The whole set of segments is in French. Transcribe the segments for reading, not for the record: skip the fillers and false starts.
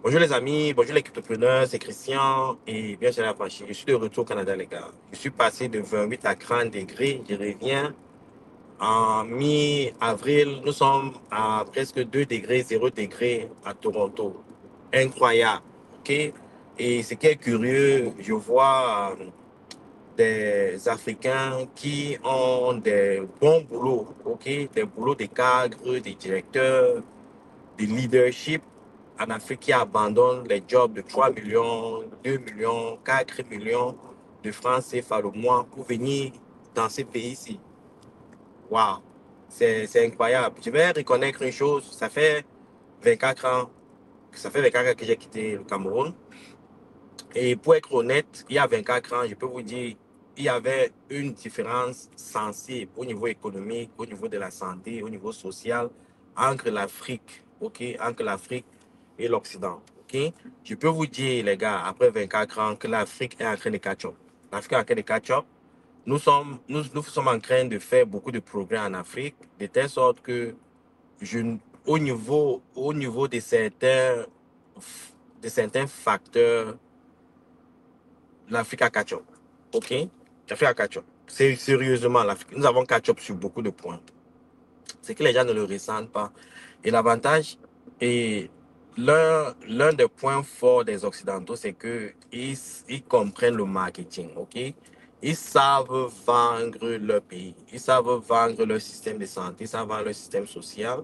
Bonjour les amis, bonjour les cryptopreneurs, c'est Christian et bien sûr la franchise. Je suis de retour au Canada les gars. Je suis passé de 28 à 30 degrés, je reviens en mi-avril. Nous sommes à presque 2 degrés, 0 degrés à Toronto. Incroyable, ok? Et ce qui est curieux, je vois des Africains qui ont des bons boulots, ok? Des boulots de cadres, des directeurs, de leadership en Afrique qui abandonnent les jobs de 3 millions, 2 millions, 4 millions de francs CFA le mois pour venir dans ces pays-ci. Waouh, c'est incroyable. Je vais reconnaître une chose, ça fait 24 ans que j'ai quitté le Cameroun. Et pour être honnête, il y a 24 ans, je peux vous dire, il y avait une différence sensible au niveau économique, au niveau de la santé, au niveau social, entre l'Afrique, ok, entre l'Afrique et l'Occident, ok. Je peux vous dire, les gars, après 24 ans, que l'Afrique est en train de catch up. L'Afrique est en train de catch up. Nous sommes en train de faire beaucoup de progrès en Afrique, de telle sorte que je, au niveau de certains facteurs, l'Afrique a catch up. OK? L'Afrique a catch up. C'est sérieusement l'Afrique. Nous avons catch up sur beaucoup de points. C'est que les gens ne le ressentent pas. Et l'avantage, et l'un des points forts des Occidentaux, c'est qu'ils comprennent le marketing. OK? Ils savent vendre leur pays. Ils savent vendre leur système de santé. Ils savent vendre leur système social.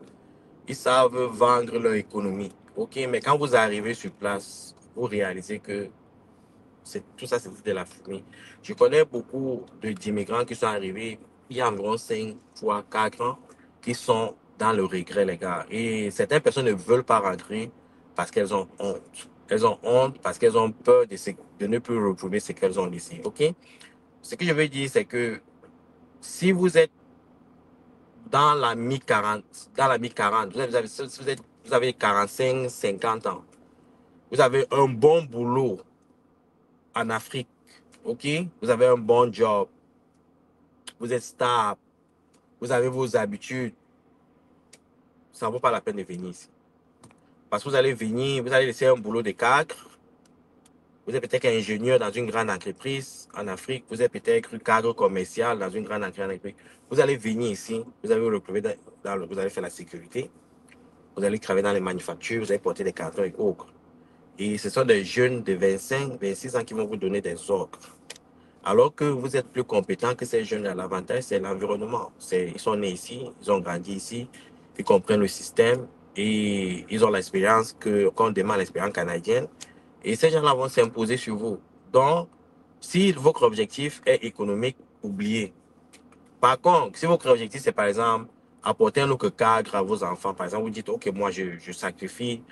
Ils savent vendre leur économie. OK? Mais quand vous arrivez sur place, vous réalisez que tout ça, c'est de la fumée. Je connais beaucoup d'immigrants qui sont arrivés il y a environ 5 fois 4 ans qui sont dans le regret, les gars. Et certaines personnes ne veulent pas rentrer parce qu'elles ont honte. Elles ont honte parce qu'elles ont peur de ne plus retrouver ce qu'elles ont ici. OK? Ce que je veux dire, c'est que si vous êtes dans la mi-40, vous avez 45, 50 ans, vous avez un bon boulot en Afrique, OK? Vous avez un bon job, vous êtes stable, vous avez vos habitudes, ça ne vaut pas la peine de venir ici. Parce que vous allez venir, vous allez laisser un boulot de cadre, vous êtes peut-être ingénieur dans une grande entreprise en Afrique, vous êtes peut-être cadre commercial dans une grande entreprise en Afrique. Vous allez venir ici, vous allez vous retrouver vous allez faire la sécurité, vous allez travailler dans les manufactures, vous allez porter des cartons et autres. Et ce sont des jeunes de 25, 26 ans qui vont vous donner des ordres. Alors que vous êtes plus compétent que ces jeunes, l'avantage, c'est l'environnement. Ils sont nés ici, ils ont grandi ici, ils comprennent le système et ils ont l'expérience qu'on demande l'expérience canadienne. Et ces gens-là vont s'imposer sur vous. Donc, si votre objectif est économique, oubliez. Par contre, si votre objectif, c'est par exemple apporter un autre cadre à vos enfants, par exemple, vous dites, OK, moi, je sacrifie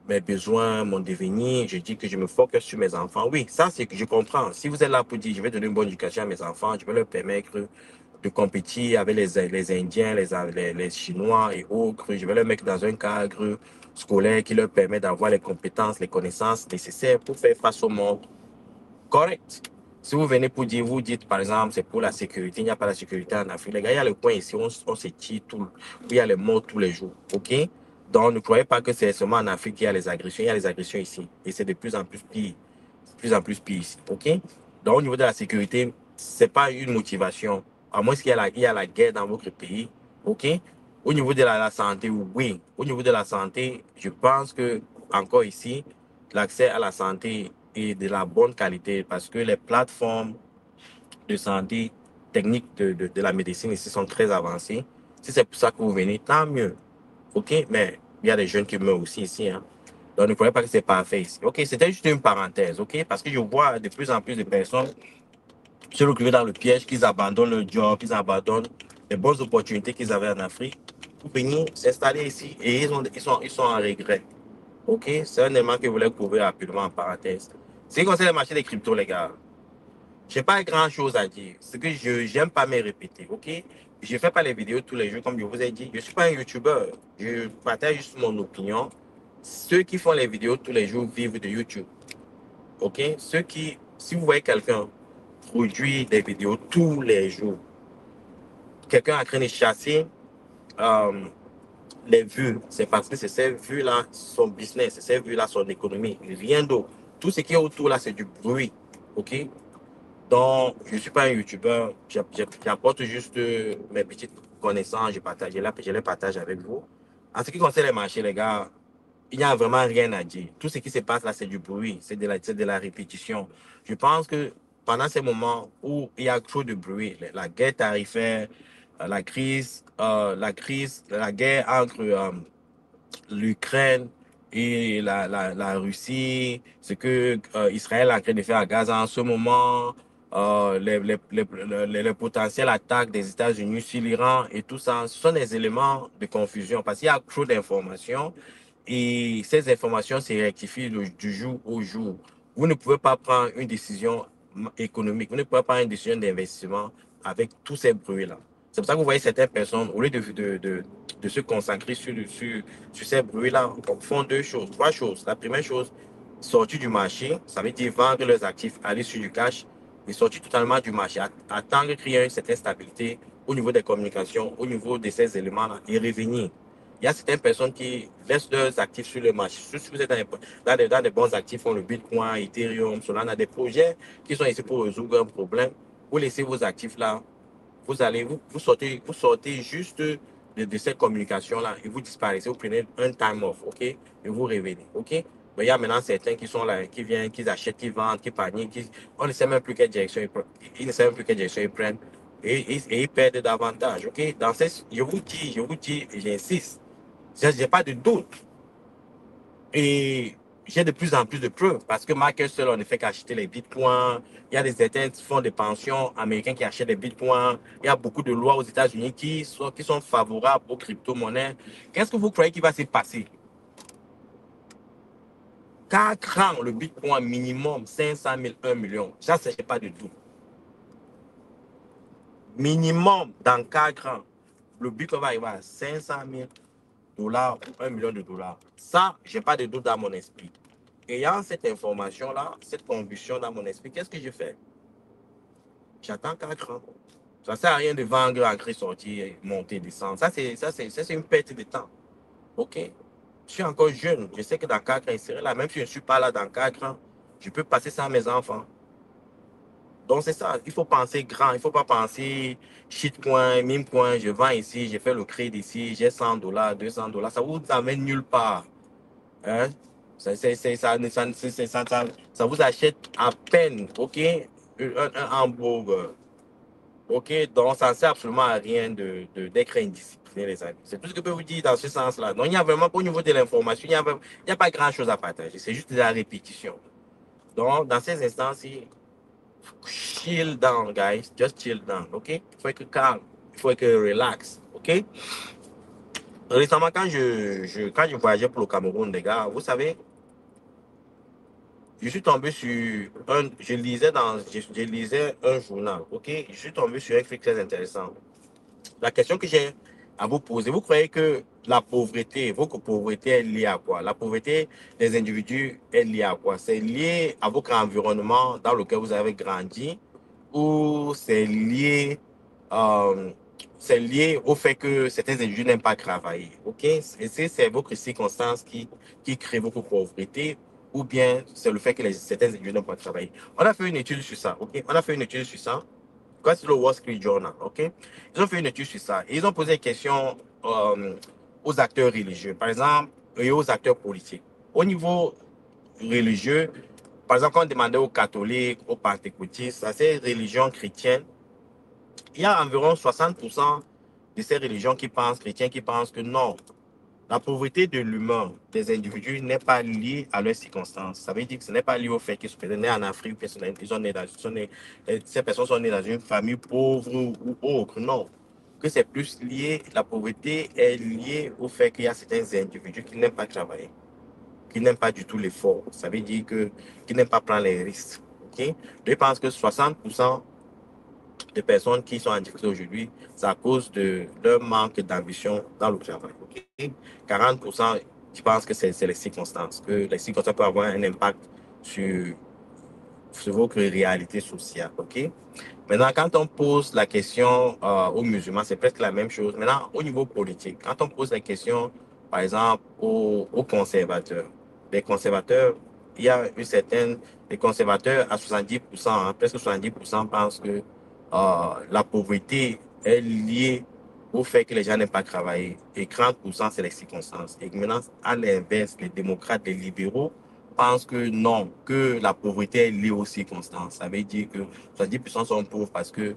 mes besoins, mon devenir, je dis que je me focus sur mes enfants. Oui, ça, c'est que je comprends. Si vous êtes là pour dire, je vais donner une bonne éducation à mes enfants, je vais leur permettre de compétir avec les Indiens, les Chinois et autres, je vais les mettre dans un cadre scolaire qui leur permet d'avoir les compétences, les connaissances nécessaires pour faire face au monde. Correct. Si vous venez pour dire, vous dites par exemple, c'est pour la sécurité, il n'y a pas la sécurité en Afrique. Les gars, il y a le coin ici, on se tire où il y a les morts tous les jours. OK? Donc, ne croyez pas que c'est seulement en Afrique qu'il y a les agressions. Il y a les agressions ici. Et c'est de plus en plus pire. De plus en plus pire ici. OK? Donc, au niveau de la sécurité, ce n'est pas une motivation. À moins qu'il y a la guerre dans votre pays. OK? Au niveau de la santé, oui. Au niveau de la santé, je pense que, encore ici, l'accès à la santé est de la bonne qualité parce que les plateformes de santé techniques de la médecine ici sont très avancées. Si c'est pour ça que vous venez, tant mieux. OK? Mais il y a des jeunes qui meurent aussi ici. Hein. Donc, ne croyez pas que c'est parfait ici. OK? C'était juste une parenthèse. OK? Parce que je vois de plus en plus de personnes se retrouver dans le piège, qu'ils abandonnent leur job, qu'ils abandonnent les bonnes opportunités qu'ils avaient en Afrique pour venir s'installer ici. Et ils sont en regret. OK? C'est un élément que je voulais couvrir rapidement en parenthèse. Ce qui concerne le marché des cryptos, les gars, je n'ai pas grand-chose à dire. Ce que je n'aime pas me répéter. OK? Je ne fais pas les vidéos tous les jours, comme je vous ai dit. Je ne suis pas un YouTuber. Je partage juste mon opinion. Ceux qui font les vidéos tous les jours vivent de YouTube. OK? Si vous voyez quelqu'un produire des vidéos tous les jours, quelqu'un en train de chasser euh, les vues, c'est parce que c'est ces vues-là, son business, c'est ces vues-là, son économie, rien d'autre. Tout ce qui est autour là, c'est du bruit. OK? Donc, je ne suis pas un YouTuber, j'apporte juste mes petites connaissances, je les partage avec vous. En ce qui concerne les marchés, les gars, il n'y a vraiment rien à dire. Tout ce qui se passe là, c'est du bruit, c'est de la répétition. Je pense que pendant ces moments où il y a trop de bruit, la guerre tarifaire, la guerre entre l'Ukraine et la Russie, ce que Israël est en train de faire à Gaza en ce moment, les potentielles attaques des États-Unis sur l'Iran et tout ça, ce sont des éléments de confusion parce qu'il y a trop d'informations et ces informations se rectifient du jour au jour. Vous ne pouvez pas prendre une décision économique, vous ne pouvez pas prendre une décision d'investissement avec tous ces bruits-là. C'est pour ça que vous voyez certaines personnes, au lieu de se consacrer sur ces bruits-là, font deux choses, trois choses. La première chose, sortir du marché, ça veut dire vendre leurs actifs, aller sur du cash et sortir totalement du marché, attendre qu'il y ait une certaine stabilité au niveau des communications, au niveau de ces éléments-là et revenir. Il y a certaines personnes qui laissent leurs actifs sur le marché. Si vous êtes dans des bons actifs, comme le Bitcoin, Ethereum, Solana, des projets qui sont ici pour résoudre un problème, vous laissez vos actifs là, vous sortez juste de cette communication-là et vous disparaissez, vous prenez un time off, OK? Et vous revenez, OK? Mais il y a maintenant certains qui sont là, qui viennent, qui achètent, qui vendent, qui paniquent, on ne sait même plus quelle direction ils ne savent même plus quelle direction ils prennent et ils perdent davantage, OK? Je vous dis, j'insiste, je n'ai pas de doute. Et j'ai de plus en plus de preuves parce que Marcus seul, on ne fait qu'acheter les bitcoins. Il y a des certains fonds de pension américains qui achètent des bitcoins. Il y a beaucoup de lois aux États-Unis qui sont favorables aux crypto-monnaies. Qu'est-ce que vous croyez qu'il va se passer? 4 ans, le bitcoin minimum 500 000, 1 million. Ça, ce n'est pas du tout. Minimum dans 4 ans, le bitcoin va arriver à 500 000 dollars ou 1 million de dollars. Ça, je n'ai pas de doute dans mon esprit. Ayant cette information-là, cette conviction dans mon esprit, qu'est-ce que je fais? J'attends 4 ans. Ça ne sert à rien de vendre, entrer, sortir, monter, descendre. Ça, c'est une perte de temps. OK? Je suis encore jeune. Je sais que dans 4 ans, il serait là. Même si je ne suis pas là dans 4 ans, je peux passer ça à mes enfants. Donc, c'est ça. Il faut penser grand. Il ne faut pas penser shitcoin, memecoin. Je vends ici, j'ai fait le crédit ici, j'ai 100 dollars, 200 dollars. Ça ne vous amène nulle part. Hein? Ça vous achète à peine, OK, un hamburger. OK, donc ça ne sert absolument à rien d'être indiscipliné, les amis. C'est tout ce que je peux vous dire dans ce sens-là. Donc, il n'y a vraiment pas au niveau de l'information, il n'y a pas grand-chose à partager. C'est juste de la répétition. Donc, dans ces instants-ci, chill down, guys. Just chill down, OK? Il faut être calme. Il faut être relax, OK? Récemment, quand je voyageais pour le Cameroun, les gars, vous savez, je suis tombé sur je lisais un journal, ok? Je suis tombé sur un truc très intéressant. La question que j'ai à vous poser, vous croyez que la pauvreté, votre pauvreté est liée à quoi? La pauvreté des individus est liée à quoi? C'est lié à votre environnement dans lequel vous avez grandi ou euh, c'est lié au fait que certains individus n'aiment pas travailler, ok? Et c'est votre circonstance qui crée votre pauvreté ou bien c'est le fait que certains individus n'aiment pas travailler. On a fait une étude sur ça, ok? On a fait une étude sur ça. C'est le Wall Street Journal, ok? Ils ont fait une étude sur ça. Et ils ont posé des questions aux acteurs religieux, par exemple, et aux acteurs politiques. Au niveau religieux, par exemple, quand on demandait aux catholiques, aux pentecôtistes, à ces religions chrétiennes, il y a environ 60% de ces religions chrétiens, qui pensent que non, la pauvreté de l'humain, des individus, n'est pas liée à leurs circonstances. Ça veut dire que ce n'est pas lié au fait qu'ils sont nés en Afrique, ces personnes sont nées dans une famille pauvre ou autre. Non. Que c'est plus lié, la pauvreté est liée au fait qu'il y a certains individus qui n'aiment pas travailler, qui n'aiment pas du tout l'effort. Ça veut dire qu'ils n'aiment pas prendre les risques. Ok. Je pense que 60% des personnes qui sont en difficulté aujourd'hui, c'est à cause de leur manque d'ambition dans le travail. Okay? 40% qui pensent que c'est les circonstances, que les circonstances peuvent avoir un impact sur, sur votre réalité sociale, ok? Maintenant, quand on pose la question aux musulmans, c'est presque la même chose. Maintenant, au niveau politique, quand on pose la question, par exemple, aux conservateurs, les conservateurs, il y a une certaine, les conservateurs à 70%, hein, presque 70% pensent que la pauvreté est liée au fait que les gens n'aiment pas travailler. Et 30%, c'est les circonstances. Et maintenant, à l'inverse, les démocrates, les libéraux pensent que non, que la pauvreté est liée aux circonstances. Ça veut dire que 70% sont pauvres parce que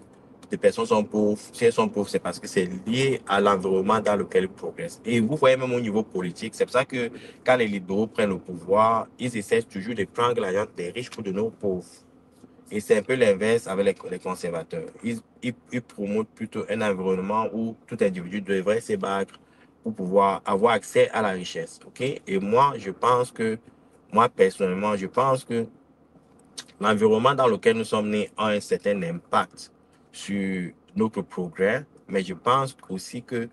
des personnes sont pauvres. Si elles sont pauvres, c'est parce que c'est lié à l'environnement dans lequel ils progressent. Et vous voyez même au niveau politique, c'est pour ça que quand les libéraux prennent le pouvoir, ils essaient toujours de prendre la jambe des riches pour de nos pauvres. Et c'est un peu l'inverse avec les conservateurs. Ils promotent plutôt un environnement où tout individu devrait se battre pour pouvoir avoir accès à la richesse. OK? Et moi, personnellement, je pense que l'environnement dans lequel nous sommes nés a un certain impact sur notre progrès, mais je pense aussi que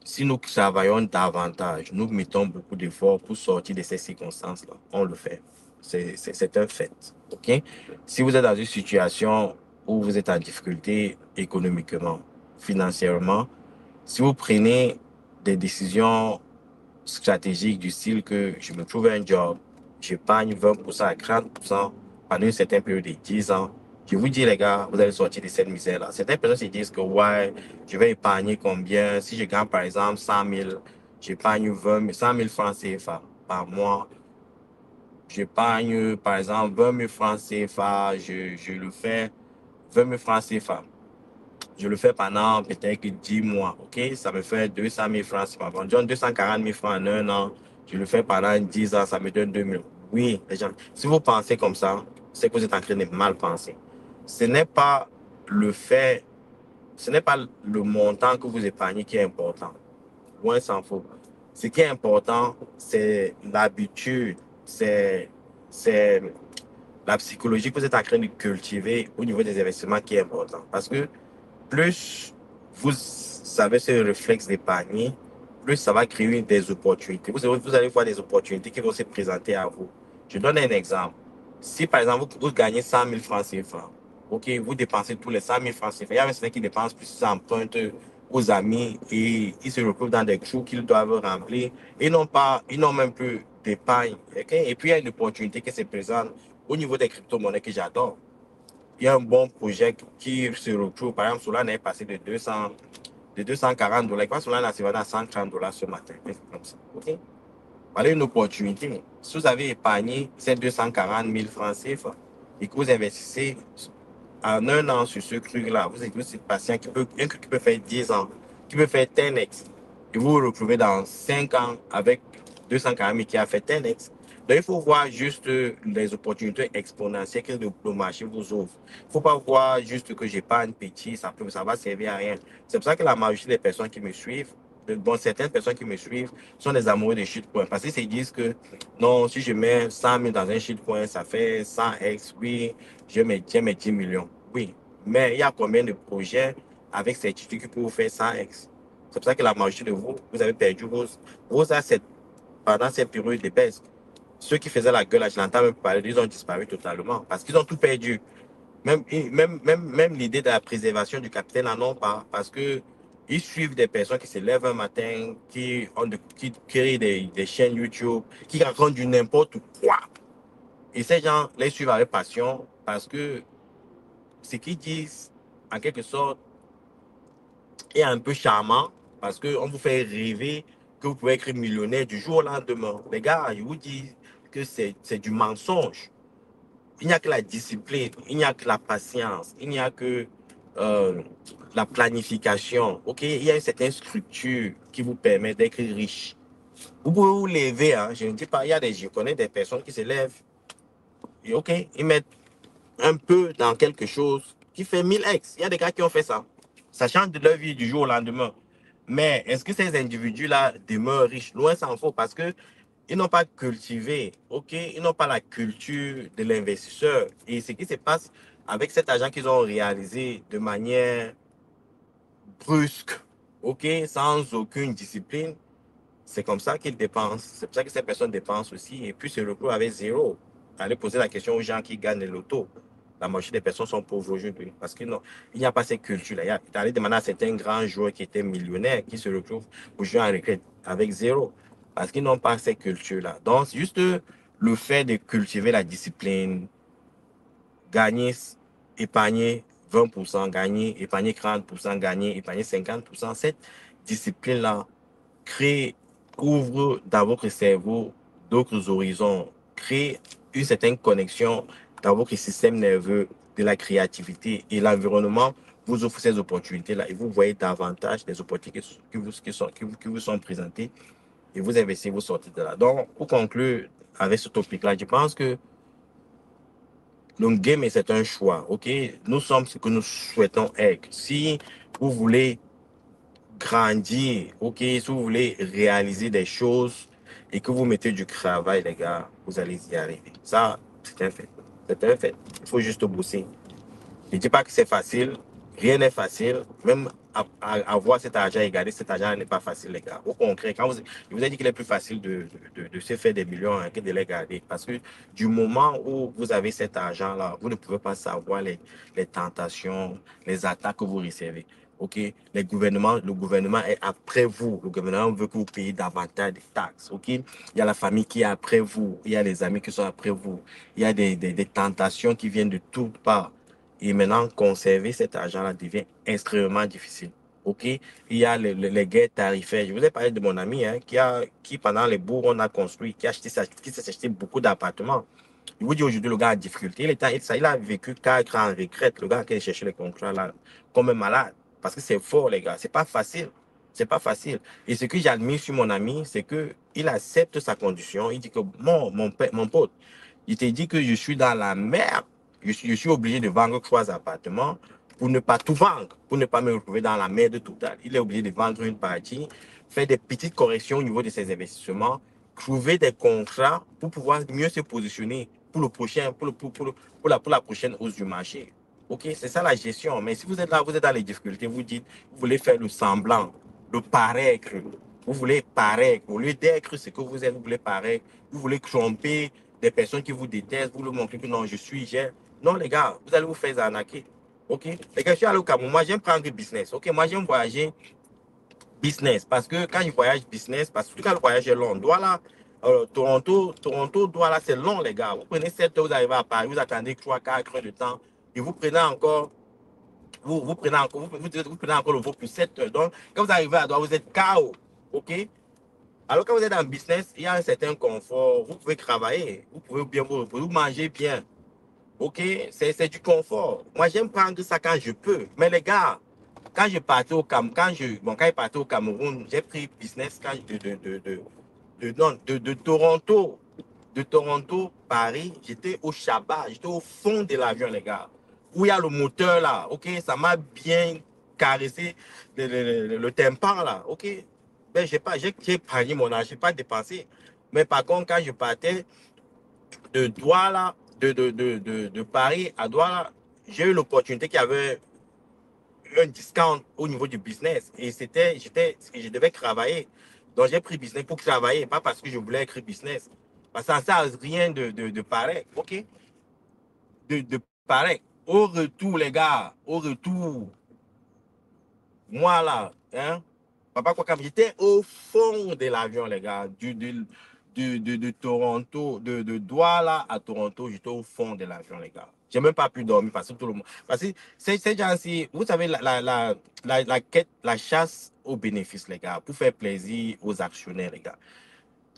si nous travaillons davantage, nous mettons beaucoup d'efforts pour sortir de ces circonstances-là, on le fait. C'est un fait. OK? Si vous êtes dans une situation où vous êtes en difficulté économiquement, financièrement, si vous prenez des décisions stratégiques du style que je me trouve un job, j'épargne 20% à 30% pendant une certaine période de 10 ans. Je vous dis, les gars, vous allez sortir de cette misère-là. Certaines personnes se disent que, ouais, je vais épargner combien? Si je gagne, par exemple, 100 000, j'épargne 100 000 francs CFA par mois. J'épargne, par exemple, 20 000 francs CFA. Je le fais, 20 000 francs CFA. Je le fais pendant peut-être 10 mois, ok? Ça me fait 200 000 francs. Si je donne 240 000 francs en un an, je le fais pendant 10 ans, ça me donne 2 000. Oui, les gens, si vous pensez comme ça, c'est que vous êtes en train de mal penser. Ce n'est pas le fait, ce n'est pas le montant que vous épargnez qui est important. Loin s'en faut. Ce qui est important, c'est l'habitude, c'est la psychologie que vous êtes en train de cultiver au niveau des investissements qui est important. Parce que plus vous avez ce réflexe d'épargner, plus ça va créer des opportunités. Vous allez voir des opportunités qui vont se présenter à vous. Je donne un exemple. Si par exemple vous gagnez 100 000 francs CFA, ok, vous dépensez tous les 100 000 francs CFA, il y a un qui dépense plus, ils empruntent aux amis et ils se retrouvent dans des trous qu'ils doivent remplir. Ils n'ont même plus d'épargne. Okay? Et puis il y a une opportunité qui se présente au niveau des crypto-monnaies que j'adore. Il y a un bon projet qui se retrouve. Par exemple, Solana est passé de 240 dollars. Quand Solana s'est vendu à 130 dollars ce matin. Comme ça. OK? Voilà une opportunité. Si vous avez épargné ces 240 000 francs CFA et que vous investissez en un an sur ce truc-là, vous êtes aussi patient un truc qui peut faire 10 ans, qui peut faire 10x. Et vous vous retrouvez dans 5 ans avec 240 000 qui a fait 10x. Donc, il faut voir juste les opportunités exponentielles que le marché vous offre. Il ne faut pas voir juste que j'ai pas une petite, ça va servir à rien. C'est pour ça que la majorité des personnes qui me suivent, bon, certaines personnes qui me suivent sont des amoureux de shitcoin. Parce qu'ils se disent que non, si je mets 100 000 dans un shitcoin, ça fait 100x. Oui, j'ai mes 10 millions. Oui, mais il y a combien de projets avec certitude qui peuvent vous faire 100x? C'est pour ça que la majorité de vous, vous avez perdu vos assets pendant cette période de baisse. Ceux qui faisaient la gueule, je l'entends même parler, ils ont disparu totalement parce qu'ils ont tout perdu. Même l'idée de la préservation du capital n'en ont pas parce que ils suivent des personnes qui se lèvent un matin, qui créent des chaînes YouTube, qui racontent du n'importe quoi. Et ces gens les suivent avec passion parce que ce qu'ils disent, en quelque sorte, est un peu charmant parce qu'on vous fait rêver que vous pouvez être millionnaire du jour au lendemain. Les gars, je vous dis que c'est du mensonge. Il n'y a que la discipline, il n'y a que la patience, il n'y a que euh, la planification. Ok, il y a une certaine structure qui vous permet d'être riche. Vous pouvez vous lever, hein, je ne dis pas, je connais des personnes qui se lèvent et ok, ils mettent un peu dans quelque chose qui fait 1000x. Il y a des gars qui ont fait ça. Ça change de leur vie du jour au lendemain. Mais est-ce que ces individus-là demeurent riches? Loin s'en faut parce que ils n'ont pas cultivé, ok? Ils n'ont pas la culture de l'investisseur. Et ce qui se passe avec cet argent qu'ils ont réalisé de manière brusque, ok? Sans aucune discipline, c'est comme ça qu'ils dépensent. C'est pour ça que ces personnes dépensent aussi. Et puis se retrouvent avec zéro. allez poser la question aux gens qui gagnent les lotos. La majorité des personnes sont pauvres aujourd'hui. Parce que non, il n'y a pas cette culture-là. Allez demander à certains grands joueurs qui étaient millionnaires, qui se retrouvent aujourd'hui en retraite avec zéro. Parce qu'ils n'ont pas cette culture-là. Donc, c'est juste le fait de cultiver la discipline, gagner, épargner 20%, gagner, épargner 30%, gagner, épargner 50%. Cette discipline-là crée, ouvre dans votre cerveau d'autres horizons, crée une certaine connexion dans votre système nerveux de la créativité et l'environnement vous offre ces opportunités-là et vous voyez davantage des opportunités qui vous sont présentées et vous investissez, vous sortez de là. Donc, pour conclure avec ce topic-là, je pense que le game, c'est un choix, ok? Nous sommes ce que nous souhaitons être. Si vous voulez grandir, ok? Si vous voulez réaliser des choses et que vous mettez du travail, les gars, vous allez y arriver. Ça, c'est un fait. C'est un fait. Il faut juste bosser. Je ne dis pas que c'est facile. Rien n'est facile. Même avoir cet argent et garder cet argent n'est pas facile, les gars. Au contraire, je vous ai dit qu'il est plus facile de se faire des millions hein, que de les garder. Parce que du moment où vous avez cet argent-là, vous ne pouvez pas savoir les tentations, les attaques que vous recevez. OK? Le gouvernement est après vous. Le gouvernement veut que vous payiez davantage de taxes. OK? Il y a la famille qui est après vous. Il y a les amis qui sont après vous. Il y a des tentations qui viennent de toutes parts. Et maintenant, conserver cet argent-là devient extrêmement difficile. OK? Il y a les guerres tarifaires. Je vous ai parlé de mon ami hein, qui, pendant les bourgs, on a construit, qui s'est acheté beaucoup d'appartements. Je vous dis aujourd'hui, le gars a difficulté. Il a vécu 4 ans en retraite. Le gars qui a cherché les contrats là, comme un malade. Parce que c'est fort, les gars. C'est pas facile. C'est pas facile. Et ce que j'admire sur mon ami, c'est que il accepte sa condition. Il dit que mon pote, il te dit que je suis dans la merde. Je suis obligé de vendre 3 appartements pour ne pas tout vendre, pour ne pas me retrouver dans la merde totale. Il est obligé de vendre une partie, faire des petites corrections au niveau de ses investissements, trouver des contrats pour pouvoir mieux se positionner pour le prochain, pour la prochaine hausse du marché. OK, c'est ça la gestion. Mais si vous êtes là, vous êtes dans les difficultés, vous dites, vous voulez faire le semblant, le paraître. Vous voulez paraître. Au lieu d'être ce que vous êtes, vous voulez paraître. Vous voulez tromper des personnes qui vous détestent. Vous leur montrez que non, j'ai. Non, les gars, vous allez vous faire arnaquer. OK? Les gars, je suis allé au Cameroun. Moi, j'aime prendre du business. OK? Moi, j'aime voyager business. Parce que quand je voyage business, parce que quand le voyage est long, Douala, Toronto, Douala, c'est long, les gars. Vous prenez 7 heures, vous arrivez à Paris, vous attendez 3, 4 heures de temps. Et vous prenez encore vous prenez encore, vous prenez encore le vol pour 7 heures. Donc, quand vous arrivez à Douala, vous êtes KO. OK? Alors, quand vous êtes en business, il y a un certain confort. Vous pouvez travailler. Vous pouvez bien vous reposer. Vous mangez bien. OK? C'est du confort. Moi, j'aime prendre ça quand je peux. Mais les gars, quand je partais au Cameroun, quand je partais au Cameroun, j'ai pris business quand non, de Toronto. De Toronto, Paris, j'étais au Chabat, j'étais au fond de l'avion, les gars. Où il y a le moteur là, ok? Ça m'a bien caressé le tympan là, ok? Ben, j'ai pris mon argent, je n'ai pas dépensé. Mais par contre, quand je partais de Douala, de Paris à Douala, j'ai eu l'opportunité qu'il y avait un discount au niveau du business. Et je devais travailler. Donc j'ai pris business pour travailler, pas parce que je voulais écrire business. Parce que ça ne sert à rien de pareil. OK? De pareil. Au retour, les gars, au retour, moi là, hein, papa quoi, j'étais au fond de l'avion, les gars, de Toronto, de Douala à Toronto, j'étais au fond de l'avion, les gars. J'ai même pas pu dormir parce que tout le monde. Parce que ces gens-ci, vous savez, quête, la chasse aux bénéfices, les gars, pour faire plaisir aux actionnaires, les gars.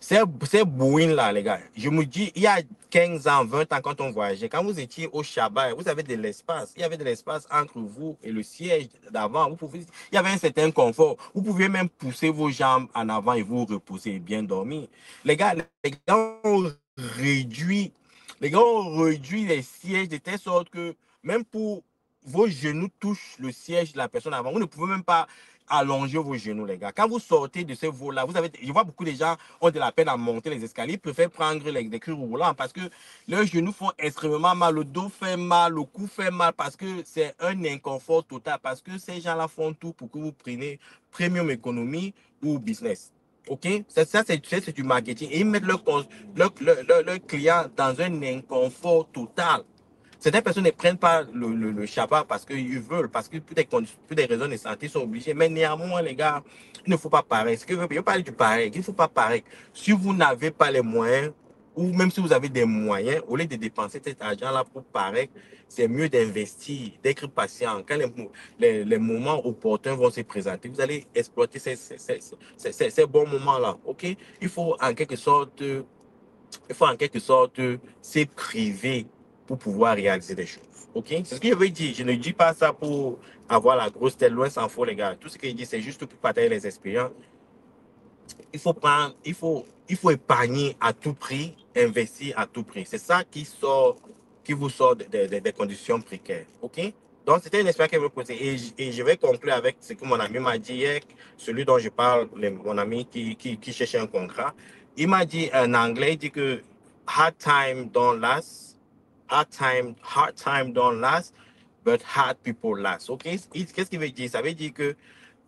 C'est Boeing là, les gars. Je me dis, il y a 15 ans, 20 ans, quand on voyageait, quand vous étiez au Chabat, vous avez de l'espace. Il y avait de l'espace entre vous et le siège d'avant. Il y avait un certain confort. Vous pouviez même pousser vos jambes en avant et vous reposer et bien dormir. Les gars réduit, ont réduit les sièges de telle sorte que même pour vos genoux touchent le siège de la personne avant. Vous ne pouvez même pas allonger vos genoux, les gars. Quand vous sortez de ce vol-là, je vois beaucoup de gens ont de la peine à monter les escaliers, ils préfèrent prendre les cris roulants parce que leurs genoux font extrêmement mal, le dos fait mal, le cou fait mal parce que c'est un inconfort total. Parce que ces gens-là font tout pour que vous preniez premium économie ou business. OK? C'est du marketing. Et ils mettent leur client dans un inconfort total. Certaines personnes ne prennent pas le Shabbat parce qu'ils veulent, parce que pour des raisons de santé, ils sont obligés. Mais néanmoins, les gars, il ne faut pas pareil. Ce que je veux parler du pareil. Il ne faut pas pareil. Si vous n'avez pas les moyens, ou même si vous avez des moyens, au lieu de dépenser cet argent-là pour pareil, c'est mieux d'investir, d'être patient. Quand les moments opportuns vont se présenter, vous allez exploiter ces bons moments-là. OK? Il faut en quelque sorte il faut en quelque sorte se priver pour pouvoir réaliser des choses. OK? C'est ce que je veux dire. Je ne dis pas ça pour avoir la grosse tête, loin s'en faut, les gars. Tout ce que je dis, c'est juste pour partager les expériences. Il faut prendre, il faut épargner à tout prix, investir à tout prix. C'est ça qui vous sort des conditions précaires. OK? Donc, c'était une expérience que je veux poser. Et je vais conclure avec ce que mon ami m'a dit hier, celui dont je parle, mon ami qui cherchait un contrat. Il m'a dit en anglais, il dit que hard time don't last, hard time don't last, but hard people last. OK? Qu'est-ce qu'il veut dire? Ça veut dire que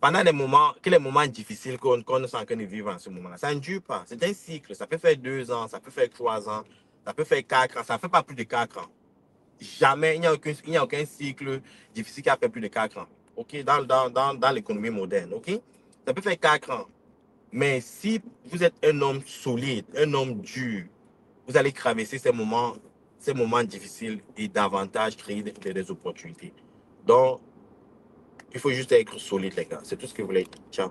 pendant les moments difficiles qu'on est en train de vivre en ce moment-là, ça ne dure pas. C'est un cycle. Ça peut faire 2 ans, ça peut faire 3 ans, ça peut faire 4 ans, ça ne fait pas plus de 4 ans. Jamais, il n'y a aucun cycle difficile qui a fait plus de 4 ans. OK? Dans l'économie moderne. OK? Ça peut faire 4 ans. Mais si vous êtes un homme solide, un homme dur, vous allez traverser ces moments difficiles et davantage créer des opportunités. Donc, il faut juste être solide, les gars. C'est tout ce que je voulais dire. Ciao.